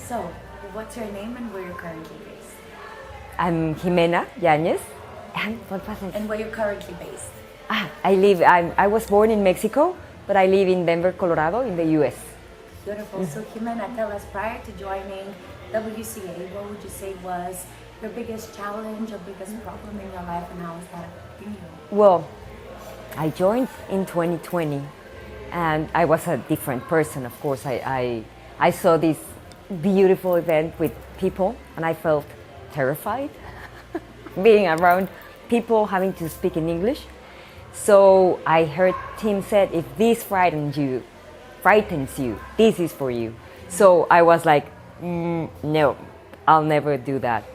So, what's your name and where you're currently based? I'm Jimena Yañez. And what was it? And where you're currently based? I was born in Mexico, but I live in Denver, Colorado, in the U.S. Beautiful. So, Jimena, tell us, prior to joining WCA, what would you say was your biggest challenge or biggest problem in your life, and how is that affecting you? Well, I joined in 2020, and I was a different person, of course. I saw this beautiful event with people, and I felt terrified being around people having to speak in English. So I heard Tim said, if this frightens you, this is for you. So I was like, no, I'll never do that.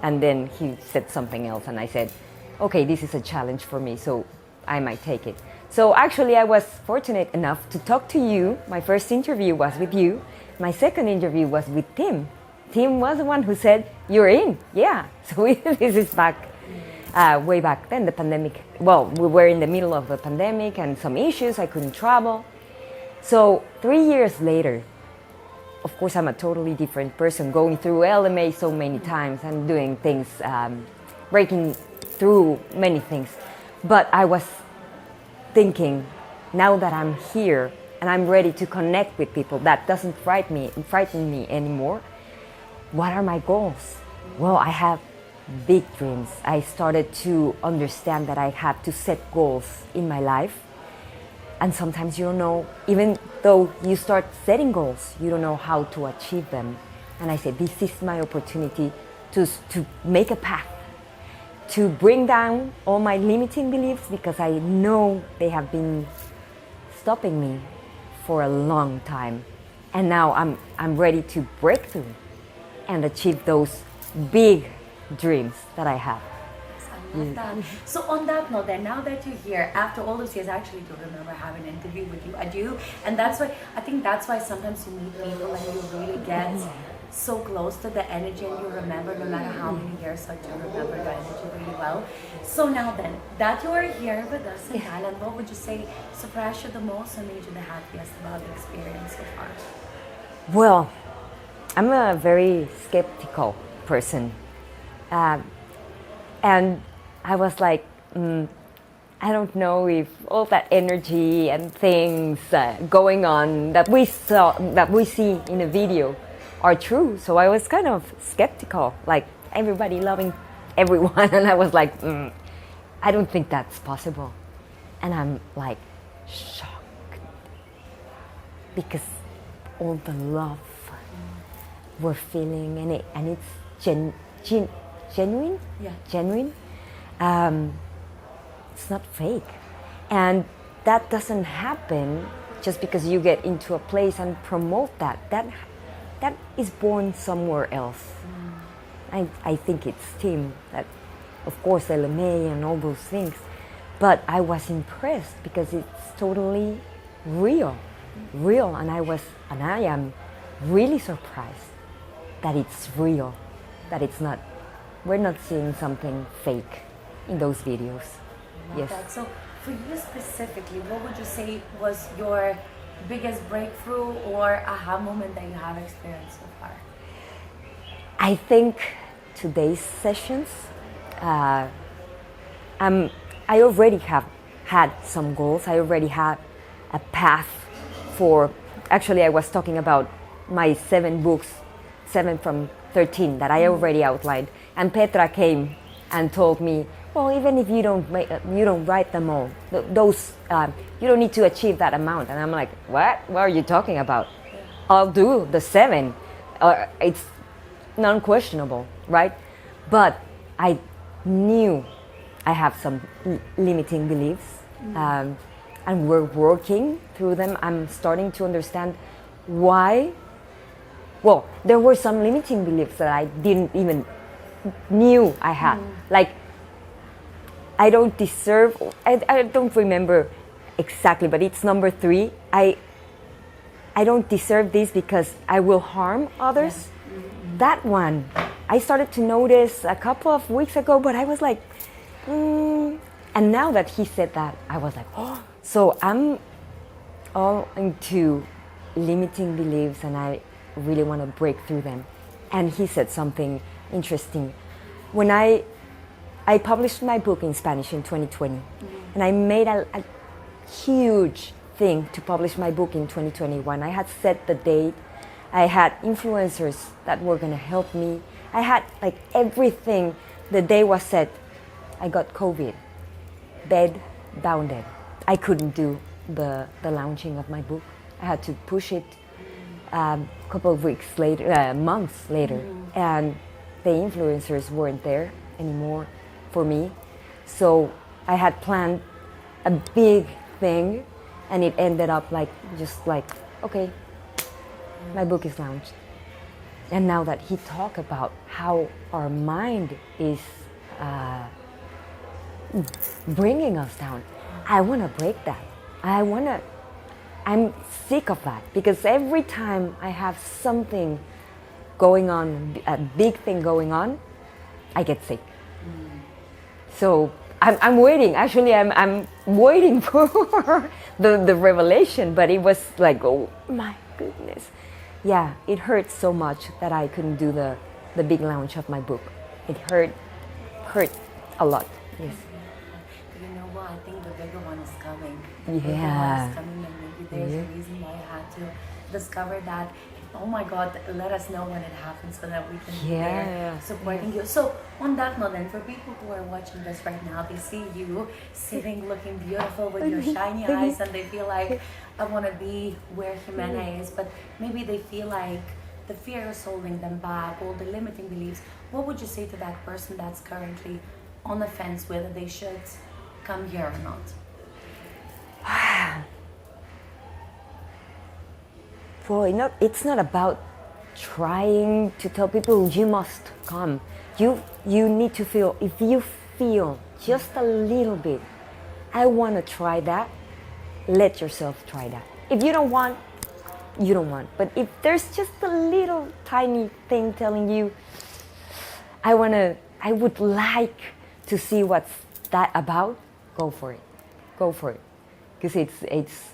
And then he said something else, and I said, okay, this is a challenge for me, so I might take it. So actually I was fortunate enough to talk to you. My first interview was with you. My second interview was with Tim. Tim was the one who said, you're in. Yeah. So this is back, way back then, the pandemic. Well, we were in the middle of the pandemic and some issues. I couldn't travel. So 3 years later, of course, I'm a totally different person, going through LMA so many times and doing things, breaking through many things. But I was thinking, now that I'm here and I'm ready to connect with people, that doesn't frighten me anymore. What are my goals? Well, I have big dreams. I started to understand that I have to set goals in my life. And sometimes you don't know, even though you start setting goals, you don't know how to achieve them. And I said, this is my opportunity to make a path, to bring down all my limiting beliefs, because I know they have been stopping me for a long time. And now I'm ready to break through and achieve those big dreams that I have. I love that. So on that note, then, now that you're here, after all those years, I actually do remember having an interview with you. I do, and that's why I think that's why sometimes you meet people and you really get so close to the energy, and you remember no matter how many years. So I do remember the energy really well. So now then, that you are here with us in Thailand, what would you say surprised you the most and made you the happiest about the experience so far? Well, I'm a very skeptical person, and I was like, I don't know if all that energy and things going on that we see in a video are true. So I was kind of skeptical, like everybody loving everyone, and I was like, I don't think that's possible. And I'm like shocked because all the love we're feeling, and it's genuine. Yeah. Genuine. It's not fake, and that doesn't happen just because you get into a place and promote that. That is born somewhere else. I think it's Tim, that, of course, LMA and all those things, but I was impressed because it's totally real, and I am really surprised that it's real, that it's not. We're not seeing something fake in those videos. Yes. That. So for you specifically, what would you say was your biggest breakthrough or aha moment that you have experienced so far? I think today's sessions, I already have had some goals. I already had a path for, actually I was talking about my 7 books, 7 from 13 that I already outlined. And Petra came and told me, well, even if you don't write them all, those you don't need to achieve that amount. And I'm like, what? What are you talking about? I'll do the 7. It's non-questionable, right? But I knew I have some limiting beliefs, and we're working through them. I'm starting to understand why. Well, there were some limiting beliefs that I didn't even knew I had. Like, I don't deserve, I don't remember exactly, but it's number 3. I don't deserve this because I will harm others. That one, I started to notice a couple of weeks ago, but I was like, and now that he said that, I was like, oh. So I'm all into limiting beliefs, and really want to break through them. And he said something interesting. When I published my book in Spanish in 2020, and I made a huge thing to publish my book in 2021. I had set the date. I had influencers that were going to help me. I had like everything. The day was set. I got COVID. Bed down dead. I couldn't do the launching of my book. I had to push it a couple of weeks later, months later. And the influencers weren't there anymore for me. So I had planned a big thing, and it ended up just like, okay, my book is launched. And now that he talked about how our mind is bringing us down, I want to break that. I'm sick of that, because every time I have something going on, a big thing going on, I get sick. So I'm waiting. Actually, I'm waiting for the revelation. But it was like, oh my goodness, yeah, it hurt so much that I couldn't do the big launch of my book. It hurt a lot. Yes. You know what? I think the bigger one is coming. Yeah. The bigger one is coming, and maybe there's a reason why I had to discover that. Oh my God, let us know when it happens so that we can be there supporting you. So on that note, then, for people who are watching this right now, they see you sitting looking beautiful with your shiny eyes, and they feel like, I want to be where Jimena is, but maybe they feel like the fear is holding them back, or the limiting beliefs. What would you say to that person that's currently on the fence whether they should come here or not? Well, it's not about trying to tell people you must come. You need to feel, if you feel just a little bit, I want to try that, let yourself try that. If you don't want, you don't want. But if there's just a little tiny thing telling you, I would like to see what's that about, go for it. Go for it. Because it's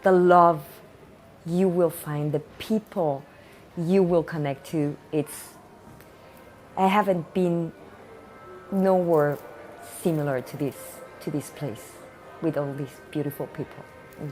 the love you will find, the people you will connect to. I haven't been nowhere similar to this place with all these beautiful people and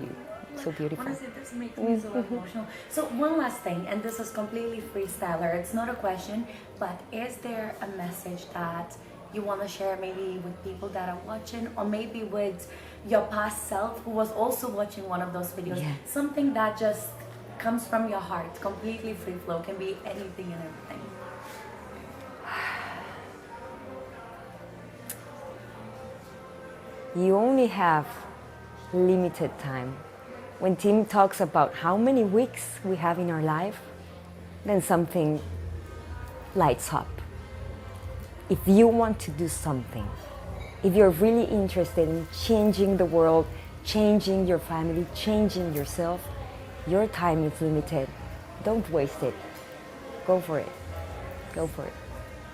you. So beautiful. Honestly, this makes me so emotional. So one last thing, and this is completely freestyler. It's not a question, but is there a message that you want to share maybe with people that are watching, or maybe with your past self who was also watching one of those videos? Yeah. Something that just comes from your heart, completely free flow, can be anything and everything. You only have limited time. When Tim talks about how many weeks we have in our life, then something lights up. If you want to do something, if you're really interested in changing the world, changing your family, changing yourself, your time is limited. Don't waste it. Go for it. Go for it.